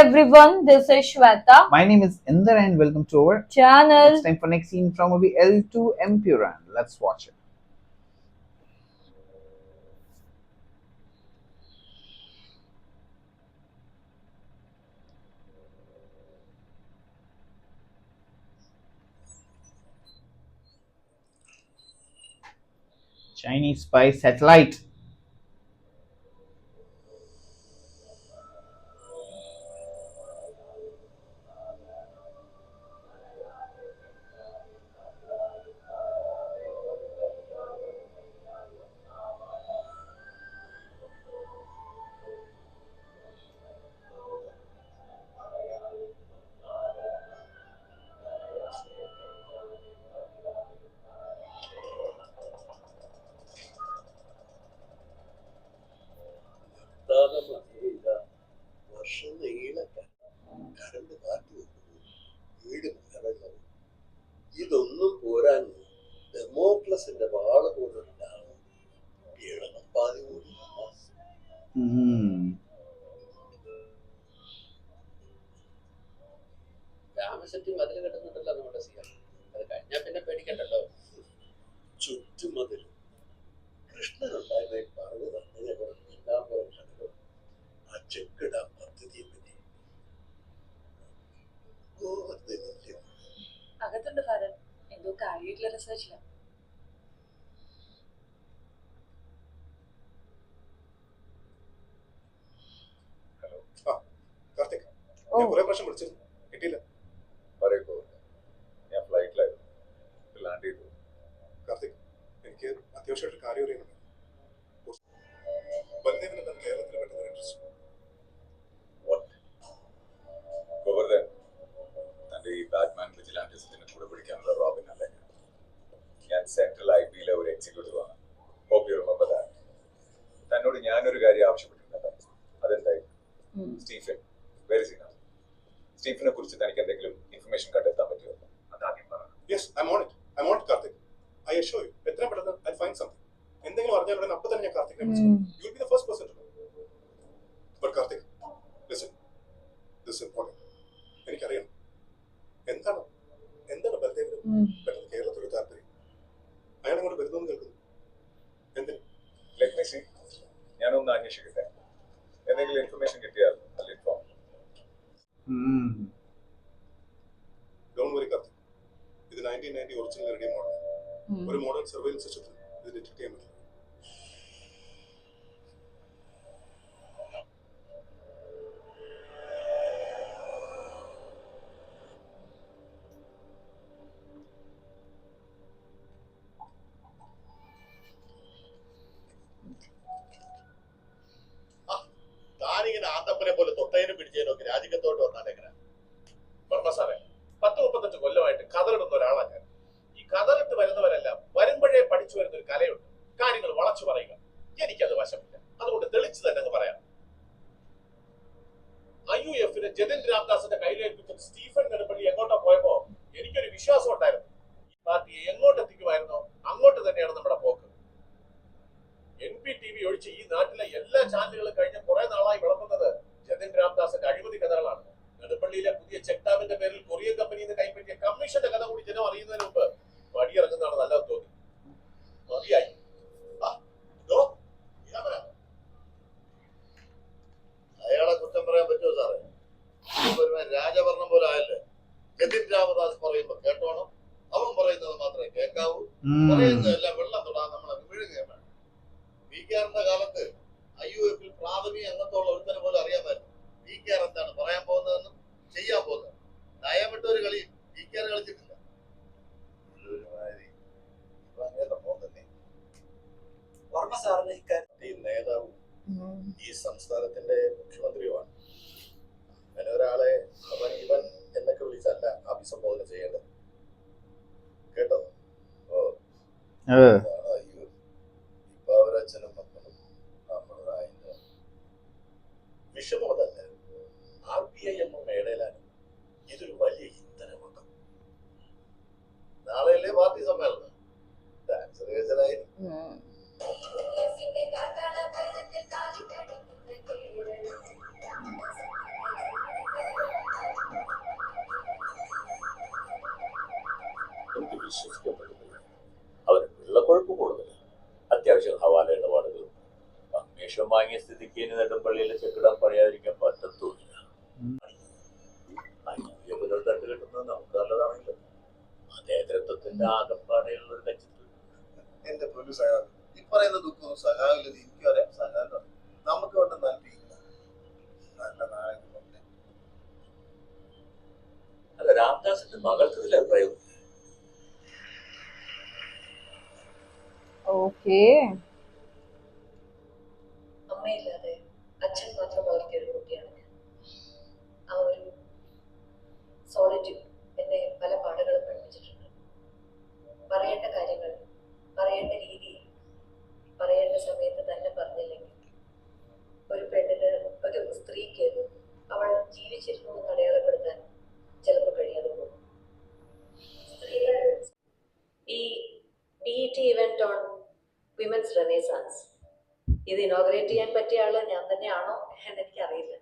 everyone, this is Shweta. My name is Inder and welcome to our Channel. It's time for next scene from movie L2 Empuran. Let's watch it. Chinese spy satellite. ഇതൊന്നും പോരാഞ്ഞ് ഡെമോക്ലസിന്റെ വാള് പോലുണ്ടാവും പീഡനം പാതി കൂടി. രാമശക്തി മതിൽ കെട്ടുന്നുണ്ടല്ലോ നമ്മുടെ സിയാ. അത് കഴിഞ്ഞാൽ പിന്നെ പേടിക്കണ്ടല്ലോ. ചുറ്റുമതിൽ കൃഷ്ണനുണ്ടായിരുന്ന പറഞ്ഞു തന്നെ എല്ലാം പോലെ കണ്ടല്ലോ ആ ചെക്കിടാൻ പദ്ധതിയെ പറ്റി. അകത്തുണ്ട് ഫാരൻ, എന്തോ കാര്യമായിട്ടുള്ള റിസർച്ചില്ല. ഹലോ, കാർത്തിക്, ഞാൻ കുറെ പ്രാവശ്യം വിളിച്ചിരുന്നു, കിട്ടിയില്ല. പറയൂ, ഞാൻ ഫ്ലൈറ്റിലായിരുന്നു, ലാൻഡ് ചെയ്തു. കാർത്തിക്, എനിക്ക് അത്യാവശ്യമായിട്ട് കാര്യം അറിയുന്നുണ്ട്. ബൽദേവിന് തന്നെ കേരളത്തിൽ പെട്ടെന്ന് ഇൻട്രസ്റ്റ്. ഗോവർദ്ധൻ, തന്റെ ഈ ബാറ്റ്മാൻ വിജിലാൻറ്റിസത്തിന് കൂടെ പിടിക്കാനുള്ള റോബിൻ അല്ലേ? ഞാൻ സെൻട്രൽ IB-യിലെ ഒരു എക്സിക്യൂട്ടീവാണ്. Hope you remember that. തന്നോട് ഞാനൊരു കാര്യം ആവശ്യപ്പെട്ടിരുന്നല്ലോ, അതെന്തായി? Stephen, where is he now? സ്റ്റീഫനെ കുറിച്ച് തനിക്ക് എന്തെങ്കിലും ഇൻഫർമേഷൻ കണ്ടെത്താൻ പറ്റുമോ? അതാദ്യം പറ. Yes, I am on it. I am on it Karthik. I assure you, എത്രയും പെട്ടെന്ന് ഐ ഫൈൻഡ് സംതിങ്. എന്തെങ്കിലും അറിഞ്ഞാൽ ഉടനെ അപ്പോൾ തന്നെ ഞാൻ കാർത്തികിനെ വിളിച്ചു. You will be the first person to know. But Karthik, listen, this is important. എനിക്കറിയണം എന്താണ് ബൽദേവിന് പെട്ടെന്ന് കേരളത്തിൽ ഒരു താല്പര്യം. അയാൾ അങ്ങോട്ട് വരുന്നു കേൾക്കുന്നു. എന്തിന്? Let me see. ഞാനൊന്ന് അന്വേഷിക്കട്ടെ. എന്തെങ്കിലും ഇൻഫർമേഷൻ കിട്ടിയാൽ I'll inform. Don't worry Karthik, ഇത് 1990 ഒറിജിനൽ റേഡിയോ മോഡൽ. ഒരു മോഡൽ സർവൈലൻസ് സിസ്റ്റത്തിൽ ഇത് ഡിറ്റക്ട് ചെയ്യാൻ പറ്റില്ല. താനിങ്ങനെ ആത്തപ്പനെ പോലെ തൊട്ടതിനും പിടിച്ചതിനൊക്കെ രാജിക്കത്തോട്ട് വന്നാൽ എങ്ങനെ? വർമ്മ സാറേ, 10-35 കൊല്ലമായിട്ട് കതറിടുന്ന ഒരാളാണ് ഞാൻ. ഈ കതറിട്ട് വരുന്നവരെല്ലാം വരുമ്പോഴേ പഠിച്ചു വരുന്ന ഒരു കലയുണ്ട്, കാര്യങ്ങൾ വളച്ചു പറയുക. എനിക്കത് വശമില്ല, അതുകൊണ്ട് തെളിച്ചു തന്നെ അങ്ങ് പറയാം. IUF-ന് ജതിൻ രാംദാസിന്റെ കയ്യിലേൽപ്പിച്ചിട്ട് സ്റ്റീഫൻ നെടുമ്പള്ളി എങ്ങോട്ടാ പോയപ്പോ എനിക്കൊരു വിശ്വാസം ഉണ്ടായിരുന്നു. ഈ പാർട്ടിയെ എങ്ങോട്ട് എത്തിക്കുമായിരുന്നോ അങ്ങോട്ട് തന്നെയാണ് നമ്മുടെ പോക്ക്. NPTV ഒഴിച്ച് ഈ നാട്ടിലെ എല്ലാ ചാനലുകളും കഴിഞ്ഞ കുറെ നാളായി വിളമ്പുന്നത് ജതിൻ രാംദാസിന്റെ അഴിമതി കഥകളാണ്. നെടുമ്പള്ളിയിലെ പുതിയ ചെക്ക് ഡാമിന്റെ പേരിൽ കൊറിയൻ കമ്പനിയിൽ കൈപ്പറ്റിയ കമ്മീഷന്റെ കഥ കൂടി ജനം അറിയുന്നതിന് മുമ്പ് പടിയിറങ്ങുന്നതാണ് നല്ലത് തോന്നി. മതിയായി. അയാളെ കുറ്റം പറയാൻ പറ്റുമോ സാറേ? രാജഭരണം പോലെ ആയല്ലേ. ജതിൻ രാമദാസ് പറയുമ്പോ കേട്ടോണം, അവൻ പറയുന്നത് മാത്രമേ കേൾക്കാവൂ. പറയുന്നതെല്ലാം വെള്ളം തൊടാൻ നമ്മളെ വിഴുകുകയും വേണം. PKR-ന്റെ കാലത്ത് IUF-ൽ പ്രാഥമിക അംഗത്തുള്ള ഒരുത്തനെ പോലും അറിയാമായിരുന്നു PKR എന്താണ് പറയാൻ പോകുന്നതെന്നും ചെയ്യാൻ പോകുന്നത്. നയമിട്ട ഒരു കളി PKR കളിച്ചിട്ടില്ല. വർമ്മ സാറിന് ഇക്കാര്യത്തിൽ നേതാവും ഈ സംസ്ഥാനത്തിന്റെ മുഖ്യമന്ത്രിയുമാണ്. അങ്ങനെ ഒരാളെ അവൻ ഇവൻ എന്നൊക്കെ വിളിച്ചല്ല അഭിസംബോധന ചെയ്യേണ്ടത്. കേട്ടോ? ഇപ്പൊ അവരച്ഛനും മക്കളും നമ്മളായിട്ട് വിഷമതല്ല. RPIM മേടയിലാണ്. ഇതൊരു വലിയ ഇന്ധനമാക്കും. നാളെയല്ലേ പാർട്ടി സമ്മേളനം. ഡാൻസ് റിഹേഴ്സലായിരുന്നു. വിശ്വസിക്കപ്പെടുന്നില്ല. അവന് വെള്ളക്കൊഴുപ്പ് കൂടുതൽ, അത്യാവശ്യം ഹവാല ഇടപാടുകളും. കമ്മീഷൻ വാങ്ങിയ സ്ഥിതിക്ക് ഇനി നെടുമ്പള്ളിയിലെ ചെക്കിടാൻ പറയാതിരിക്കാൻ പറ്റത്തുമില്ല. തട്ട് കിട്ടുന്നത് നമുക്ക് നല്ലതാണല്ലോ. നേതൃത്വത്തിന്റെ ആകപ്പാടെയുള്ള ഒരു കച്ചിത്വം. എന്റെ പൊന്നു സഹാബ്, ഈ പറയുന്ന ദുഃഖവും സഹാവില്ലത് എനിക്കും അറിയാം. സഹാബ് നമുക്ക് കൊണ്ട് നൽകിയില്ല. നല്ല നാളെ അല്ല, രാംദാസിന്റെ മകൾക്ക് ഇതിൽ അഭിപ്രായം. ഓക്കേ. അമ്മയില്ലാതെ അച്ഛൻ മാത്രം വളർത്തിയ ഒരു കുട്ടിയാണ് ഞാൻ. ആ ഒരു സോളിറ്റ്യൂഡ് എന്നെ പല പാഠങ്ങളും പഠിപ്പിച്ചിട്ടുണ്ട്. പറയേണ്ട കാര്യങ്ങൾ പറയേണ്ട രീതിയിൽ പറയേണ്ട സമയത്ത് തന്നെ പറഞ്ഞില്ലെങ്കിൽ ഒരു പെണ്ണിന്, ഒരു സ്ത്രീക്ക് അവൾ ജീവിച്ചിരുന്നു എന്ന് അടയാളപ്പെടുത്താൻ ചിലപ്പോൾ കഴിയാതെ പോകും. സ്ത്രീകൾ ഈ BET ഇവന്റ് ഓൺ വിമൻസ് റെനേസാൻസ് ഇത് ഇനോഗ്രേറ്റ് ചെയ്യാൻ പറ്റിയ ആള് ഞാൻ തന്നെയാണോ എന്ന് എനിക്കറിയില്ല.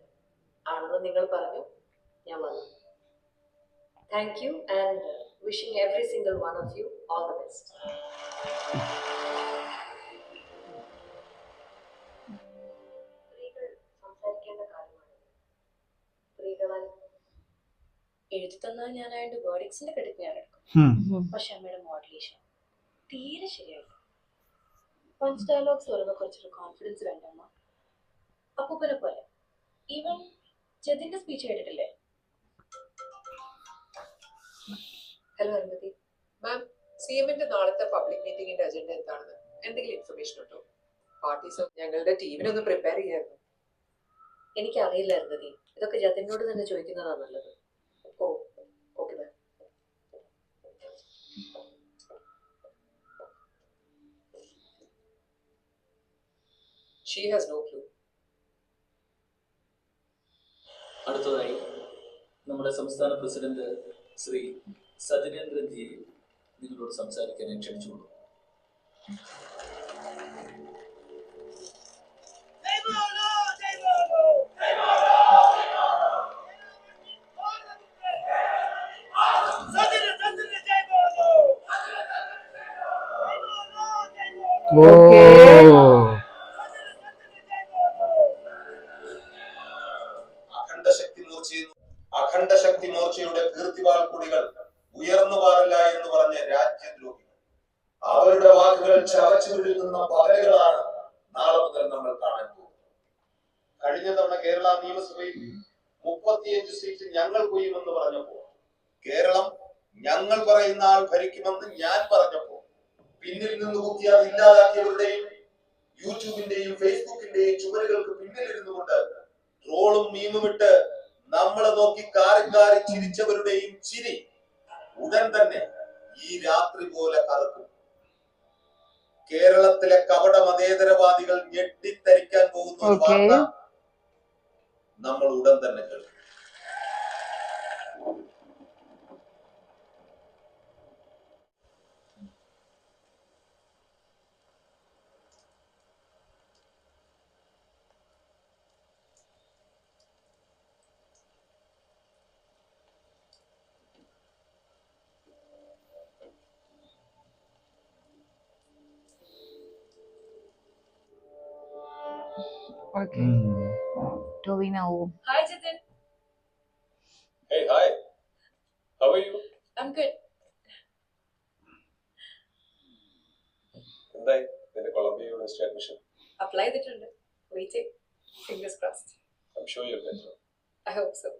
ആണെന്ന് നിങ്ങൾ പറഞ്ഞു, ഞാൻ വന്നു. Thank you and wishing every single one of you all the best. സ്ത്രീകൾ സംസാരിക്കേണ്ട കാര്യമാണ്. സ്ത്രീകളാൽ എഴുതി തന്നാൽ ഞാൻ അതിന്റെ വേർഡിക്സിന്റെ ക്രെഡിറ്റ് ഞാൻ എടുക്കും. പക്ഷെ അമ്മയുടെ മോഡുലേഷൻ തീരെ ശരിയായില്ല. പഞ്ച് ഡയലോഗ്സ് വരുമ്പോൾ കുറച്ചൊരു കോൺഫിഡൻസ് വേണ്ടമ്മ. അപ്പൂപ്പനെ പോലെ. ഈവൻ ജതിന്റെ സ്പീച്ച് കേട്ടിട്ടില്ലേ? ഹലോ അരുന്ധതി മാം, CMന്റെ നാളത്തെ പബ്ലിക് മീറ്റിംഗിന്റെ അജണ്ട എന്താണെന്ന് എന്തെങ്കിലും ഇൻഫർമേഷൻ ഉണ്ടോ? പാർട്ടീസ് ഞങ്ങളുടെ ടീമിനൊന്ന് പ്രിപ്പയർ ചെയ്യായിരുന്നു. എനിക്കറിയില്ല അരുന്ധതി, ഇതൊക്കെ ജതിനോട് തന്നെ ചോദിക്കുന്നതാണ് നല്ലത്. Oh okay ma'am. She has no clue. അടുത്തതായി നമ്മുടെ സംസ്ഥാന പ്രസിഡന്റ് ശ്രീ സജിനേന്ദ്രൻ ജിയെ നിങ്ങളോട് സംസാരിക്കാൻ ക്ഷണിച്ചുകൊള്ളു. അഖണ്ഡ ശക്തി മോർച്ചയുടെ കീർത്തിവാൾ കൊടികൾ ഉയർന്നു പാറില്ല എന്ന് പറഞ്ഞ രാജ്യദ്രോഹികൾ, അവരുടെ വാക്കുകൾ ചവച്ചു വിഴുങ്ങുന്ന പകലുകളാണ് നാളെ മുതൽ നമ്മൾ കാണാൻ പോകുന്നത്. കഴിഞ്ഞ തവണ കേരള നിയമസഭയിൽ 35 സീറ്റ് ഞങ്ങൾ കൊയ്യുമെന്ന് പറഞ്ഞപ്പോ, കേരളം ഞങ്ങൾ പറയുന്ന ആൾ ഭരിക്കുമെന്ന് ഞാൻ പറഞ്ഞപ്പോ, പിന്നിൽ നിന്ന് കുത്തി അത് ഇല്ലാതാക്കിയവരുടെയും യൂട്യൂബിന്റെയും ഫേസ്ബുക്കിന്റെയും ചുവരുകൾക്ക് പിന്നിലിരുന്നു കൊണ്ട് ട്രോളും മീമും ഇട്ട് നമ്മളെ നോക്കി കാറി കാറി ചിരിച്ചവരുടെയും ചിരി ഉടൻ തന്നെ ഈ രാത്രി പോലെ കറക്കും. കേരളത്തിലെ കപട മതേതരവാദികൾ ഞെട്ടിത്തരിക്കാൻ പോകുന്ന ഒരു വാർത്ത നമ്മൾ ഉടൻ തന്നെ കേൾക്കും. Okay. Do we know? Hi Jatin. Hey, hi. How are you? I'm good. എന്തായി നിന്റെ കൊളംബിയ യൂണിവേഴ്സിറ്റി അഡ്മിഷൻ? അപ്ലൈ ചെയ്തിട്ടുണ്ട്. Waiting. Fingers crossed. I'm sure you'll get through. I hope so.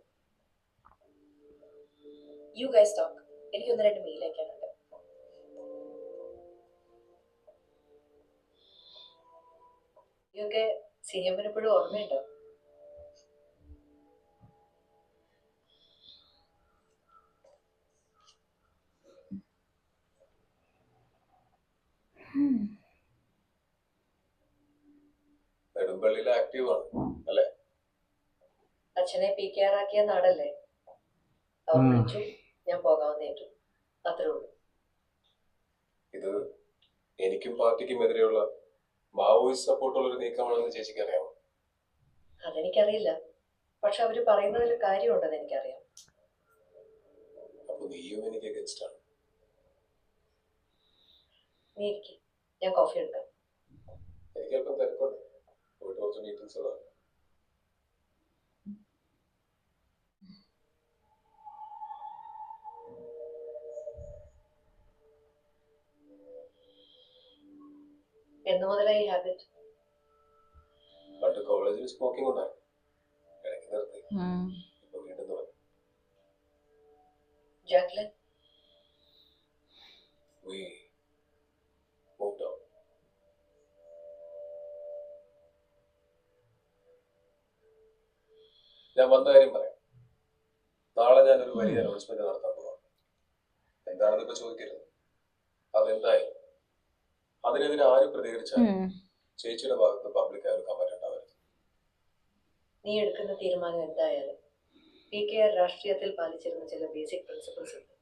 You guys talk. എനിക്ക് 1-2 മെയിൽ അയക്കാനുണ്ട്. ഇതൊക്കെ CMന് എപ്പോഴും ഓർമ്മയുണ്ടോ? നെടുമ്പള്ളിയിൽ active ആണ് അല്ലേ? അച്ഛനെ PKR ആക്കിയ നാടല്ലേ? അവർ വിളിച്ചു, ഞാൻ പോകാവുന്നേറ്റു. അത്രേ ഉള്ളൂ. ഇത് എനിക്കും പാർട്ടിക്കും എതിരെയുള്ള മാവോയിസ്റ്റ് സപ്പോർട്ടുള്ള ഒരു നീക്കമാണെന്ന് ചേച്ചിക്ക് അറിയാമോ? അതെനിക്കറിയില്ല. പക്ഷെ അവര് പറയുന്നതിൽ കാര്യമുണ്ടെന്ന് എനിക്കറിയാം. അപ്പൊ നീയും എനിക്ക് അഗൻസ്റ്റ് ആണ്. നീ ഇരിക്ക്, ഞാൻ കോഫി എടുക്കാം. എനിക്ക് അല്പം തിരക്കുണ്ട്, പോയിട്ട് കുറച്ച് മീറ്റിംഗ്സ് ഉള്ളതാണ്. എന്ന് മുതലായി ഈ ഹാബിറ്റ്? പണ്ട് കോളേജിൽ സ്മോക്കിംഗ് ഉണ്ടായി, ഇടയ്ക്ക് നിർത്തി, ഉം. ഇപ്പൊ വീണ്ടും തുടങ്ങി. Jacqueline, We moved on. ഞാൻ വന്ന കാര്യം പറയാം. നാളെ ഞാനൊരു വലിയ അനൗൺസ്മെന്റ് നടത്താൻ പോവാം. എന്താണെന്ന് ഇപ്പൊ ചോദിക്കരുത്. അതെന്തായാലും അതിനെതിരെ ആരും പ്രതികരിച്ചാലും ഉം. ചേച്ചിയുടെ ഭാഗത്ത് പബ്ലിക് ആയ ഒരു കമന്റ് ഉണ്ടാവരുത്. നീ എടുക്കുന്ന തീരുമാനം എന്തായാലും PKR രാഷ്ട്രീയത്തിൽ പാലിച്ചിരുന്ന ചില ബേസിക് പ്രിൻസിപ്പിൾസ് ഉണ്ട്.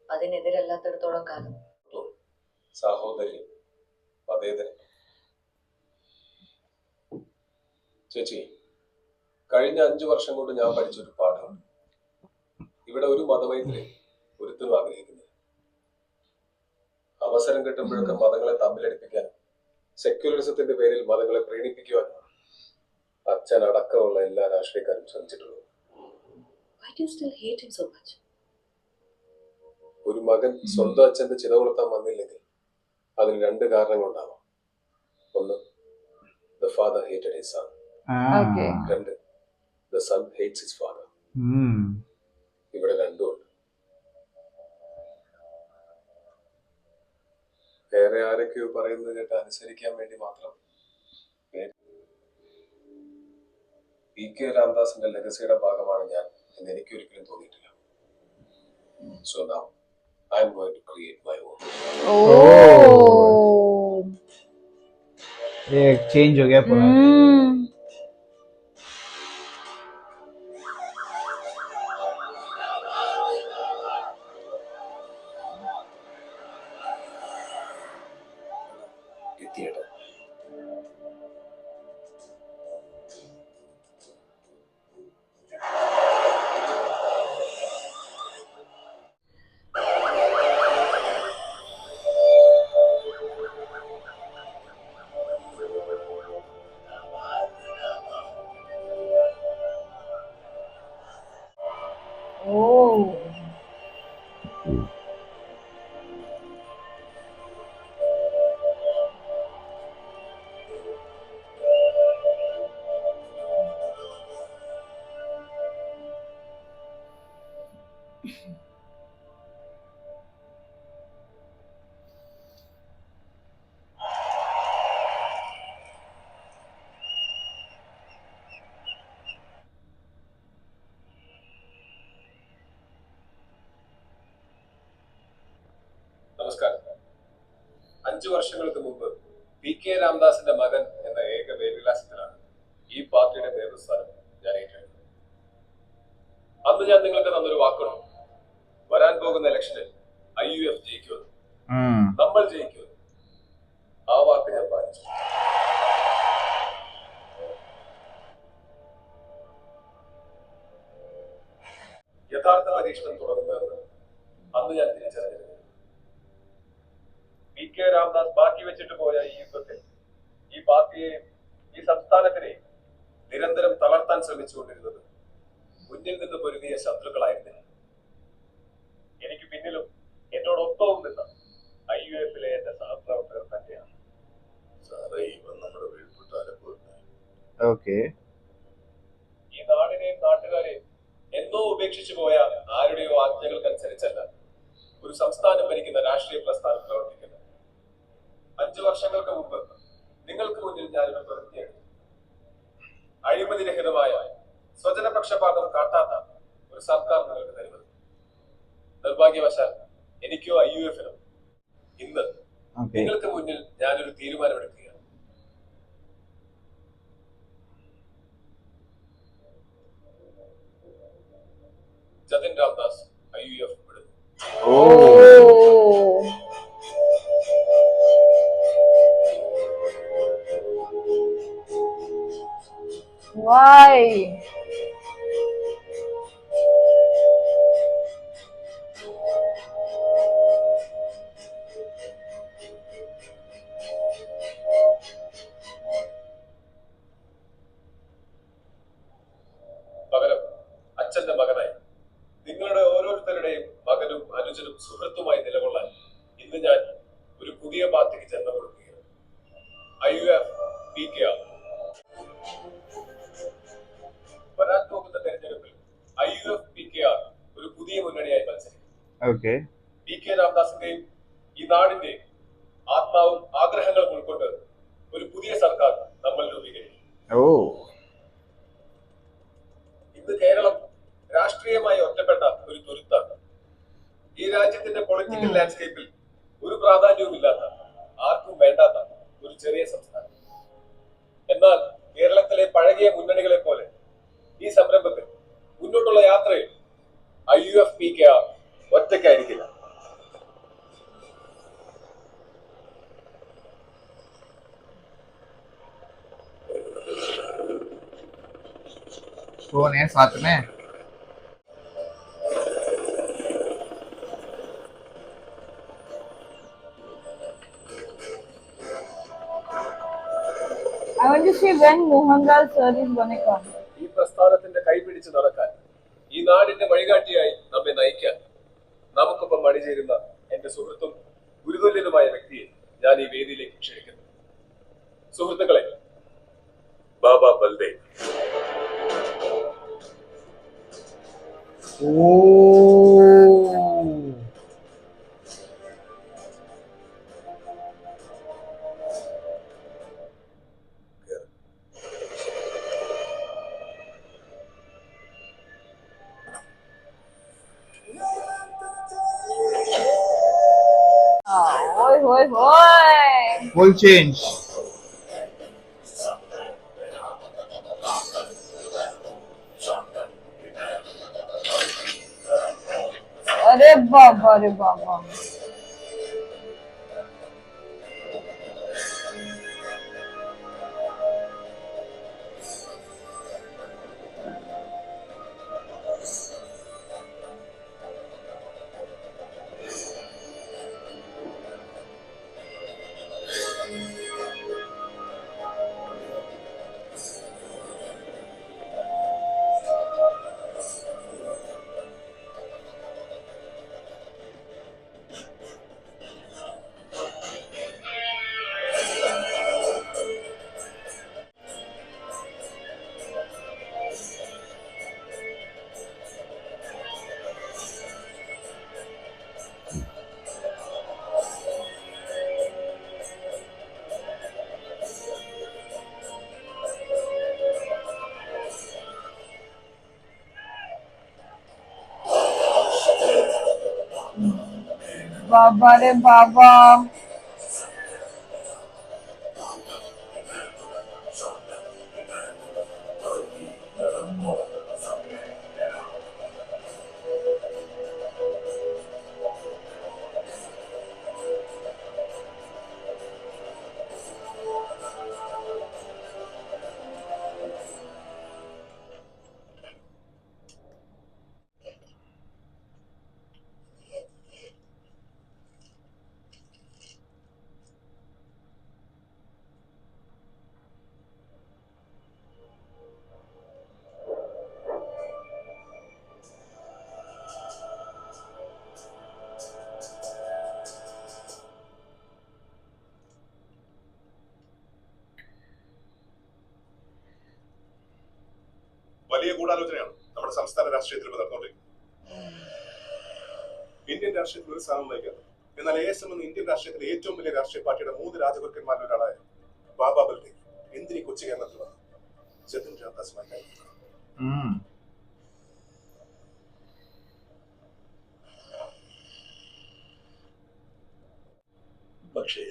അതിനെതിരല്ലാത്തിടത്തോളം കാലം സാഹോദര്യം, മതേതരം. ചേച്ചി, കഴിഞ്ഞ 5 വർഷം കൊണ്ട് ഞാൻ പഠിച്ചൊരു പാഠമുണ്ട്. ഇവിടെ ഒരു മതമൈത്രി ഒരുത്തരും ആഗ്രഹിക്കുന്നില്ല. അവസരം കിട്ടുമ്പോഴൊക്കെ മതങ്ങളെ തമ്മിലടിപ്പിക്കാനും സെക്യുലറിസത്തിന്റെ പേരിൽ മതങ്ങളെ പ്രീണിപ്പിക്കുവാനും അച്ഛൻ അടക്കമുള്ള എല്ലാ രാഷ്ട്രീയക്കാരും ശ്രമിച്ചിട്ടുള്ളൂ. Why do you still hate him so much? ഒരു മകൻ സ്വന്തം അച്ഛന്റെ ചിതകൊളുത്താൻ വന്നില്ലെങ്കിൽ അതിന് 2 കാരണങ്ങളുണ്ടാവാം. ഒന്ന്, the father hated his son. Okay. 2, the son hates his father. ഇവിടെ 2 ഉണ്ട്. വേറെ ആരൊക്കെയോ പറയുന്നത് കേട്ട് അനുസരിക്കാൻ വേണ്ടി മാത്രം PK രാംദാസിന്റെ ലെഗസിയുടെ ഭാഗമാണ് ഞാൻ എന്ന് എനിക്ക് ഒരിക്കലും തോന്നിയിട്ടില്ല. So now I am going to create my own. Oh. ये चेंज हो गया पूरा. Hmm. theater. Oh. നമസ്കാരം. 5 വർഷങ്ങൾക്ക് മുമ്പ് PK രാംദാസിന്റെ മകൻ എന്ന ഏക മേൽവിലാസത്തിലാണ് ഈ പാർട്ടിയുടെ നേതൃസ്ഥാനം ഞാൻ ഏറ്റെടുത്തത്. അന്ന് ഞാൻ നിങ്ങൾക്ക് തന്നൊരു വാക്കുണ്ട്, വരാൻ പോകുന്ന ഇലക്ഷനിൽ IUF ജയിക്കുമെന്ന്, നമ്മൾ ജയിക്കുമെന്ന്. ആ വാക്ക് ഞാൻ പാലിച്ചു. യഥാർത്ഥ പരീക്ഷണം തുടങ്ങുന്നതെന്ന് അന്ന് ഞാൻ തിരിച്ചറിഞ്ഞിരുന്നു. PK രാംദാസ് ബാക്കി വെച്ചിട്ട് പോയ ഈ യുദ്ധത്തിൽ ഈ പാർട്ടിയെയും ഈ സംസ്ഥാനത്തിനെയും നിരന്തരം തളർത്താൻ ശ്രമിച്ചുകൊണ്ടിരുന്നത് മുന്നിൽ നിന്ന് പൊരുതിയ ശത്രുക്കളായിരുന്നില്ല. എനിക്ക് പിന്നിലും എന്നോടൊപ്പവും നിന്ന IUF-ലെ എന്റെ സഹപ്രവർത്തകർ തന്നെയാണ്. സാറേ, ഇവൻ നമ്മുടെ വീഴ്പുട്ടാരെ Okay. ഈ നാടിനെയും നാട്ടുകാരെയും എന്നോ ഉപേക്ഷിച്ചു പോയ ആരുടെയോ ആജ്ഞകൾക്കനുസരിച്ചല്ല ഒരു സംസ്ഥാനം ഭരിക്കുന്ന രാഷ്ട്രീയ പ്രസ്ഥാനം പ്രവർത്തിക്കുന്നത്. 5 വർഷങ്ങൾക്ക് മുമ്പ് നിങ്ങൾക്ക് മുന്നിൽ ഞാനൊരു പ്രതിജ്ഞയെടുത്തു. അഴിമതിരഹിതമായ സ്വജനപക്ഷപാതം കാട്ടാത്ത ഒരു സർക്കാർ നിങ്ങൾക്ക് തരുന്നത്. നിർഭാഗ്യവശാൽ എനിക്കോ IUF-നോ ഇന്ന് നിങ്ങൾക്ക് മുന്നിൽ ഞാനൊരു തീരുമാനമെടുക്കുകയാണ്. ജതിൻ രാംദാസ് IUF വിടുന്നു. Oh. Why? Okay. PK രാംദാസിന്റെയും ഈ നാടിന്റെയും ആത്മാവും ആഗ്രഹങ്ങളും ഉൾക്കൊണ്ട് ഒരു പുതിയ സർക്കാർ നമ്മൾ രൂപീകരിക്കും. Oh. ഇന്ന് കേരളം രാഷ്ട്രീയമായി ഒറ്റപ്പെട്ട ഒരു തുരുത്താണ്. ഈ രാജ്യത്തിന്റെ പൊളിറ്റിക്കൽ ലാൻഡ്സ്കേപ്പിൽ ഒരു പ്രാധാന്യവുമില്ലാത്ത, ആർക്കും വേണ്ടാത്ത ഒരു ചെറിയ സംസ്ഥാനം. എന്നാൽ കേരളത്തിലെ പഴകിയ മുന്നണികളെ പോലെ ഈ സംരംഭത്തിൽ മുന്നോട്ടുള്ള യാത്രയിൽ IUF-PK ഒറ്റയ്ക്കായിരിക്കില്ല. कौन है साथ में? I want to see when Mohanlal sir is going to come. ഈ പ്രസ്ഥാനത്തിന്റെ കൈപിടിച്ച് നടക്കാൻ, ഈ നാടിന്റെ വഴികാട്ടിയായി നമ്മെ നയിക്കാൻ നമുക്കൊപ്പം അണിചേരുന്ന എന്റെ സുഹൃത്തും ഗുരുതുല്യനുമായ വ്യക്തിയെ ഞാൻ ഈ വേദിയിലേക്ക് ക്ഷണിക്കുന്നു. സുഹൃത്തുക്കളെ, ബാബ Baldev. Oh. Oi, oi, oi. Full change. अरे बाबा, अरे बाबा. बाबा रे बाबा. വലിയ ഗൂഢാലോചനയാണ് നമ്മുടെ സംസ്ഥാന രാഷ്ട്രീയത്തിൽ നടന്നുകൊണ്ടിരിക്കുന്നത്. ഇന്ത്യൻ രാഷ്ട്രീയത്തിൽ ഒരു സ്ഥാനം നയിക്കുന്നത്. എന്നാൽ ASM എന്ന ഇന്ത്യൻ രാഷ്ട്രീയത്തിലെ ഏറ്റവും വലിയ രാഷ്ട്രീയ പാർട്ടിയുടെ 3 രാജഗുരുക്കന്മാരിൽ ഒരാളായ ബാബ ബൽദേവ് എന്തിനീ കൊച്ചു കേരളത്തിൽ വന്നു? സത്യൻ രാംദാസുമായി. പക്ഷേ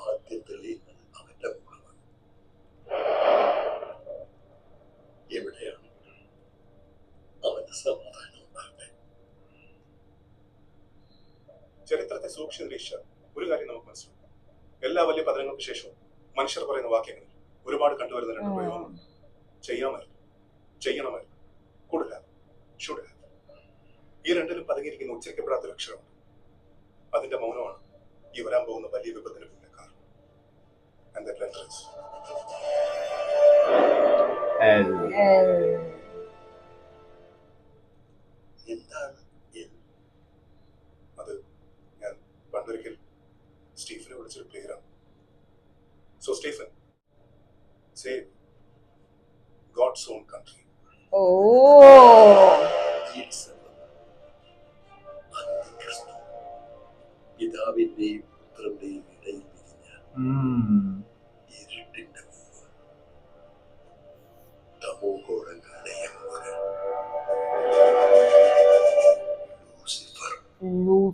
ആദ്യത്തിൽ അവന്റെ മുഖമാണ്. എവിടെയാണ് അവന്റെ സമാധാനം ഉണ്ടാകട്ടെ? ചരിത്രത്തെ സൂക്ഷിച്ച് നിരീക്ഷിച്ചാൽ ഒരു കാര്യം നമുക്ക് മനസ്സിലാവും. എല്ലാ വലിയ പതനങ്ങൾക്ക് ശേഷവും മനുഷ്യർ പറയുന്ന വാക്യങ്ങളിൽ ഒരുപാട് കണ്ടുവരുന്ന 2 പ്രയോഗങ്ങൾ: ചെയ്യാമായിരുന്നു, ചെയ്യണമായിരുന്നു, കുഡ് ഹാവ്, ഷുഡ് ഹാവ്. ഈ രണ്ടിലും പതുങ്ങിയിരിക്കുന്ന ഉച്ചരിക്കപ്പെടാത്തൊരു അക്ഷരമുണ്ട്. അതിന്റെ മൗനമാണ് ഈ വരാൻ പോകുന്ന വലിയ വിപത്തിന് പിന്നിലെ കാരണം. And that letter is L. എന്താണ് അത് ഞാൻ പണ്ടൊരിക്കൽ സ്റ്റീഫനെ വിളിച്ചൊരു പേരാണ്. So Stephen, save God's own country. Oh.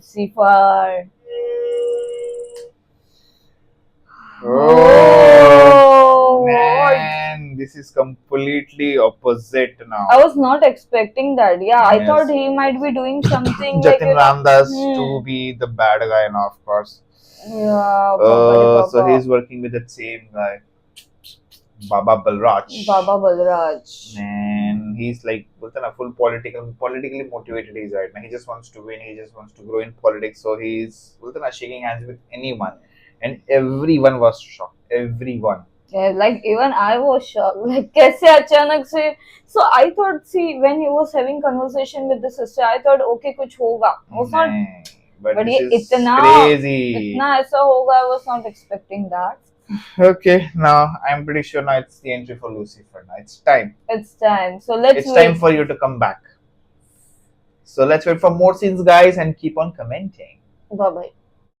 Lucifer. Oh, what? man, this is completely opposite now. I was not expecting that. Yeah, I Yes. thought he might be doing something like Jatin Ramdas Hmm. to be the bad guy now, of course. Yeah, Baba So he's working with that same guy, Baba Balraj. Baba Balraj. Man, he's like full politically motivated. He's right now. He just wants to win. He just wants to grow in politics. So he's shaking hands with anyone, and everyone was shocked. Everyone. Yeah, like even I was shocked. Like, कैसे अचानक से? So I thought, see, when he was having conversation with the sister, I thought, okay, कुछ होगा. Was not. Man, but But this ये is इतना crazy. इतना ऐसा होगा, I was not expecting that. Okay, now I'm pretty sure now it's the entry for Lucifer. Now it's time. It's time. So let's It's wait. time for you to come back. So let's wait for more scenes, guys, and keep on commenting. Bye bye.